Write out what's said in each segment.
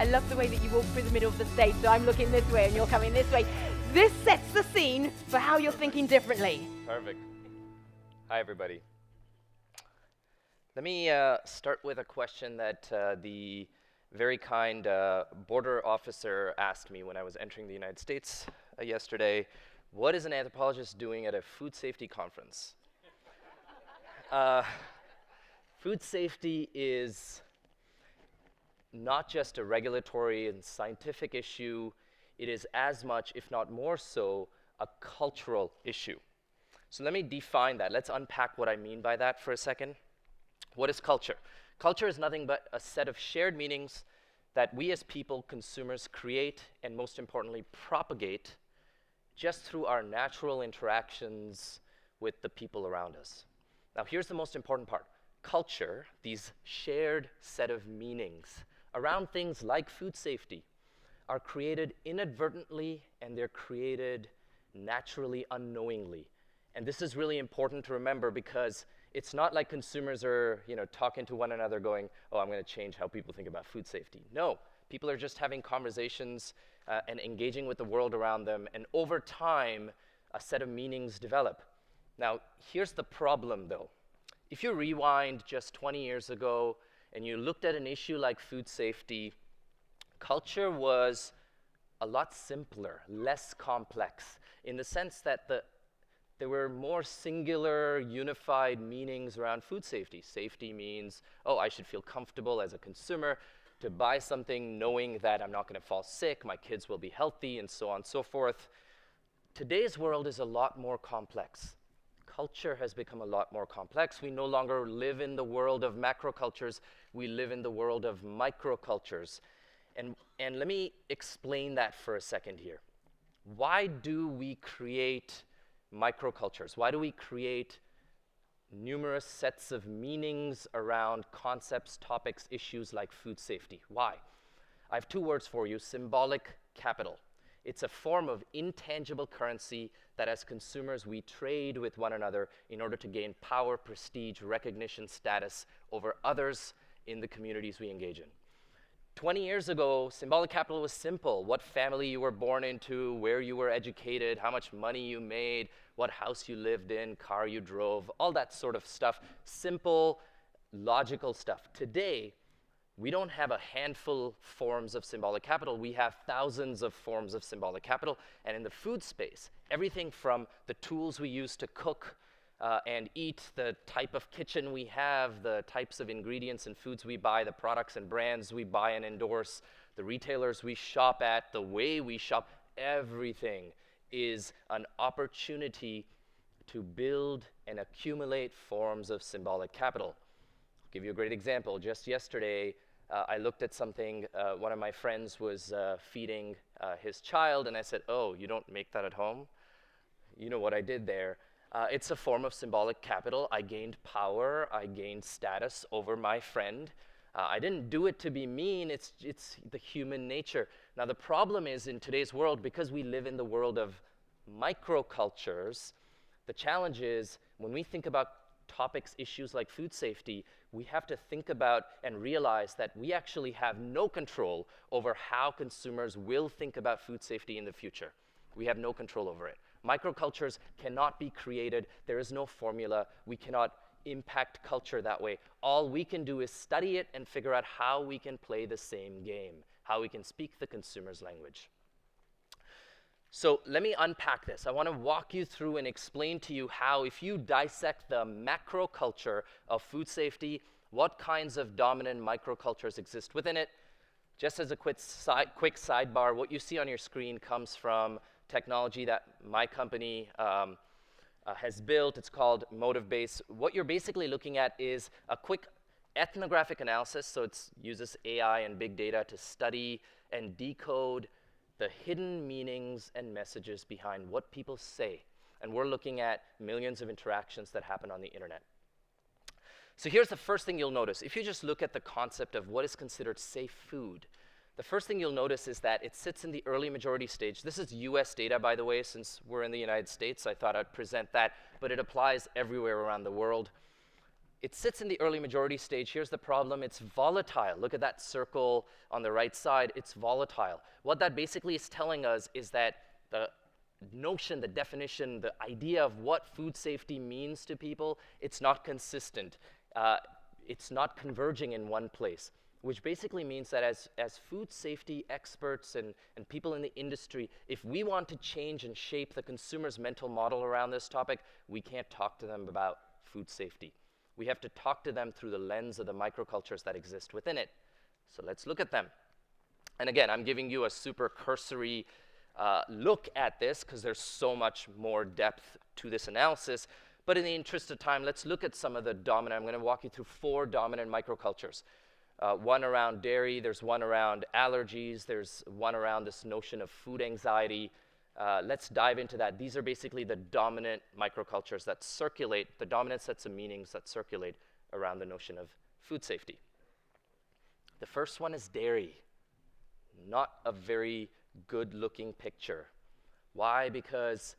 I love the way that you walk through the middle of the stage, so I'm looking this way and you're coming this way. This sets the scene for how you're thinking differently. Perfect. Hi, everybody. Let me start with a question that the very kind border officer asked me when I was entering the United States yesterday. What is an anthropologist doing at a food safety conference? Food safety is not just a regulatory and scientific issue. It is as much, if not more so, a cultural issue. So let me define that. Let's unpack what I mean by that for a second. What is culture? Culture is nothing but a set of shared meanings that we as people, consumers, create and most importantly propagate just through our natural interactions with the people around us. Now here's the most important part. Culture, these shared set of meanings around things like food safety, are created inadvertently and they're created naturally, unknowingly. And this is really important to remember because it's not like consumers are, talking to one another going, oh, I'm going to change how people think about food safety. No, people are just having conversations and engaging with the world around them, and over time, a set of meanings develop. Now, here's the problem, though. If you rewind just 20 years ago and you looked at an issue like food safety, culture was a lot simpler, less complex, in the sense that there were more singular, unified meanings around food safety. Safety means, oh, I should feel comfortable as a consumer to buy something knowing that I'm not going to fall sick, my kids will be healthy, and so on and so forth. Today's world is a lot more complex. Culture has become a lot more complex. We no longer live in the world of macrocultures, we live in the world of microcultures. And let me explain that for a second here. Why do we create microcultures? Why do we create numerous sets of meanings around concepts, topics, issues like food safety? Why? I have two words for you: symbolic capital. It's a form of intangible currency that as consumers we trade with one another in order to gain power, prestige, recognition, status over others in the communities we engage in. 20 years ago, symbolic capital was simple: what family you were born into, where you were educated, how much money you made, what house you lived in, car you drove, all that sort of stuff. Simple, logical stuff. Today, we don't have a handful forms of symbolic capital. We have thousands of forms of symbolic capital. And in the food space, everything from the tools we use to cook and eat, the type of kitchen we have, the types of ingredients and foods we buy, the products and brands we buy and endorse, the retailers we shop at, the way we shop, everything is an opportunity to build and accumulate forms of symbolic capital. I'll give you a great example. Just yesterday, I looked at something. One of my friends was feeding his child, and I said, oh, you don't make that at home? You know what I did there. It's a form of symbolic capital. I gained power, I gained status over my friend. I didn't do it to be mean, it's the human nature. Now the problem is in today's world, because we live in the world of microcultures, the challenge is when we think about topics, issues like food safety, we have to think about and realize that we actually have no control over how consumers will think about food safety in the future. We have no control over it. Microcultures cannot be created. There is no formula. We cannot impact culture that way. All we can do is study it and figure out how we can play the same game, how we can speak the consumer's language. So let me unpack this. I want to walk you through and explain to you how, if you dissect the macroculture of food safety, what kinds of dominant microcultures exist within it. Just as a quick sidebar, what you see on your screen comes from technology that my company has built. It's called MotivBase. What you're basically looking at is a quick ethnographic analysis. So it uses AI and big data to study and decode the hidden meanings and messages behind what people say. And we're looking at millions of interactions that happen on the internet. So here's the first thing you'll notice. If you just look at the concept of what is considered safe food, the first thing you'll notice is that it sits in the early majority stage. This is US data, by the way. Since we're in the United States, I thought I'd present that, but it applies everywhere around the world. It sits in the early majority stage. Here's the problem. It's volatile. Look at that circle on the right side. It's volatile. What that basically is telling us is that the notion, the definition, the idea of what food safety means to people, it's not consistent. It's not converging in one place, which basically means that as food safety experts and people in the industry, if we want to change and shape the consumer's mental model around this topic, we can't talk to them about food safety. We have to talk to them through the lens of the microcultures that exist within it. So let's look at them. And again, I'm giving you a super cursory look at this because there's so much more depth to this analysis. But in the interest of time, let's look at some of the dominant. I'm going to walk you through 4 dominant microcultures. One around dairy, there's one around allergies, there's one around this notion of food anxiety. Let's dive into that. These are basically the dominant microcultures that circulate, the dominant sets of meanings that circulate around the notion of food safety. The first one is dairy. Not a very good-looking picture. Why? Because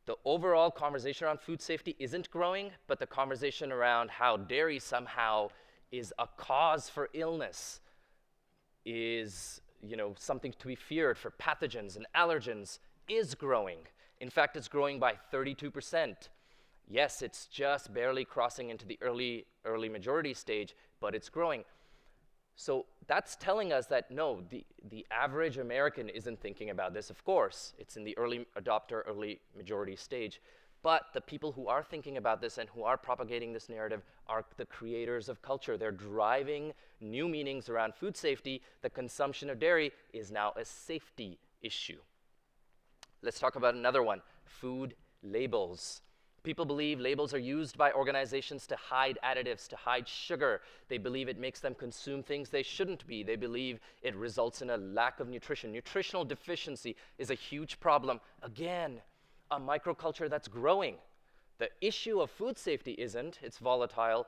the overall conversation around food safety isn't growing, but the conversation around how dairy somehow is a cause for illness, is something to be feared for pathogens and allergens, is growing. In fact, it's growing by 32%. Yes, it's just barely crossing into the early majority stage, but it's growing. So that's telling us that no, the average American isn't thinking about this. Of course, it's in the early adopter, early majority stage. But the people who are thinking about this and who are propagating this narrative are the creators of culture. They're driving new meanings around food safety. The consumption of dairy is now a safety issue. Let's talk about another one, food labels. People believe labels are used by organizations to hide additives, to hide sugar. They believe it makes them consume things they shouldn't be. They believe it results in a lack of nutrition. Nutritional deficiency is a huge problem. Again, a microculture that's growing. The issue of food safety isn't, it's volatile,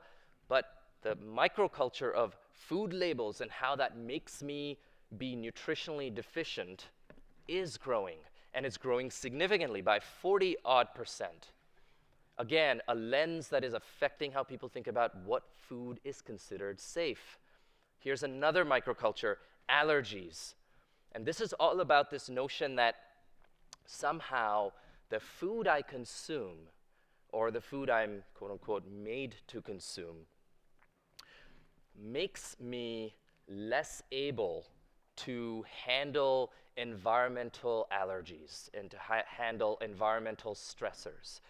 but the microculture of food labels and how that makes me be nutritionally deficient is growing, and it's growing significantly by 40-odd%. Again, a lens that is affecting how people think about what food is considered safe. Here's another microculture, allergies. And this is all about this notion that somehow the food I consume, or the food I'm, quote unquote, made to consume, makes me less able to handle environmental allergies and to handle environmental stressors.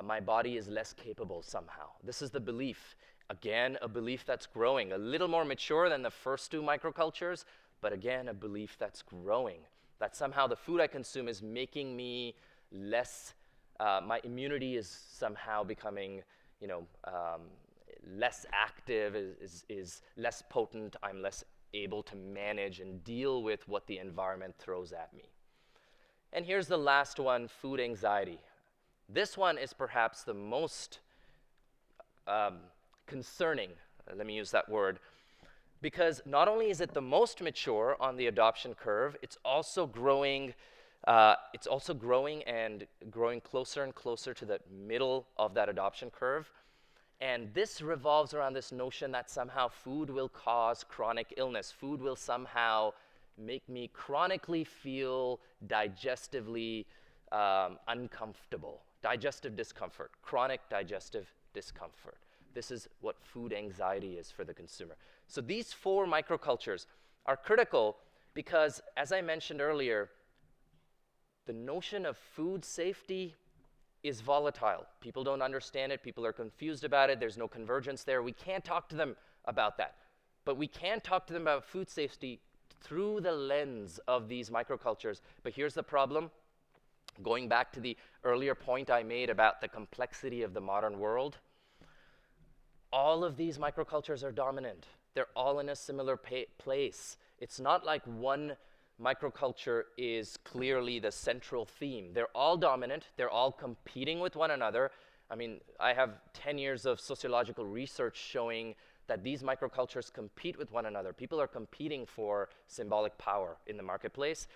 My body is less capable somehow. This is the belief. Again, a belief that's growing, a little more mature than the first 2 microcultures, but again, a belief that's growing, that somehow the food I consume is making me less, my immunity is somehow becoming, less active, is less potent. I'm less able to manage and deal with what the environment throws at me. And here's the last one, food anxiety. This one is perhaps the most concerning, let me use that word, because not only is it the most mature on the adoption curve, it's also growing and growing closer and closer to the middle of that adoption curve. And this revolves around this notion that somehow food will cause chronic illness. Food will somehow make me chronically feel digestively uncomfortable. Digestive discomfort, chronic digestive discomfort. This is what food anxiety is for the consumer. So these 4 microcultures are critical because, as I mentioned earlier, the notion of food safety is volatile. People don't understand it. People are confused about it. There's no convergence there. We can't talk to them about that. But we can talk to them about food safety through the lens of these microcultures. But here's the problem. Going back to the earlier point I made about the complexity of the modern world, all of these microcultures are dominant. They're all in a similar place. It's not like one microculture is clearly the central theme. They're all dominant. They're all competing with one another. I mean, I have 10 years of sociological research showing that these microcultures compete with one another. People are competing for symbolic power in the marketplace.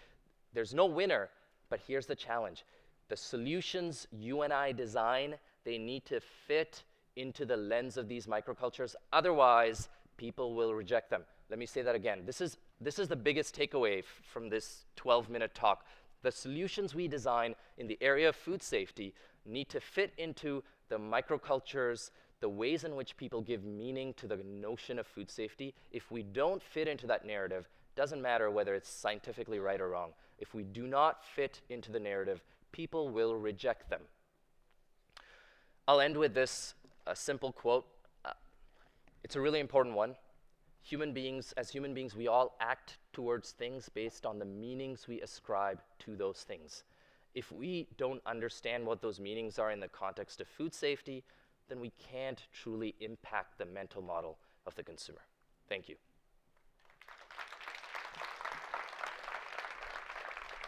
There's no winner, but here's the challenge. The solutions you and I design, they need to fit into the lens of these microcultures. Otherwise, people will reject them. Let me say that again. This is the biggest takeaway from this 12-minute talk. The solutions we design in the area of food safety need to fit into the microcultures, the ways in which people give meaning to the notion of food safety. If we don't fit into that narrative, doesn't matter whether it's scientifically right or wrong. If we do not fit into the narrative, people will reject them. I'll end with this simple quote. It's a really important one. As human beings, we all act towards things based on the meanings we ascribe to those things. If we don't understand what those meanings are in the context of food safety, then we can't truly impact the mental model of the consumer. Thank you.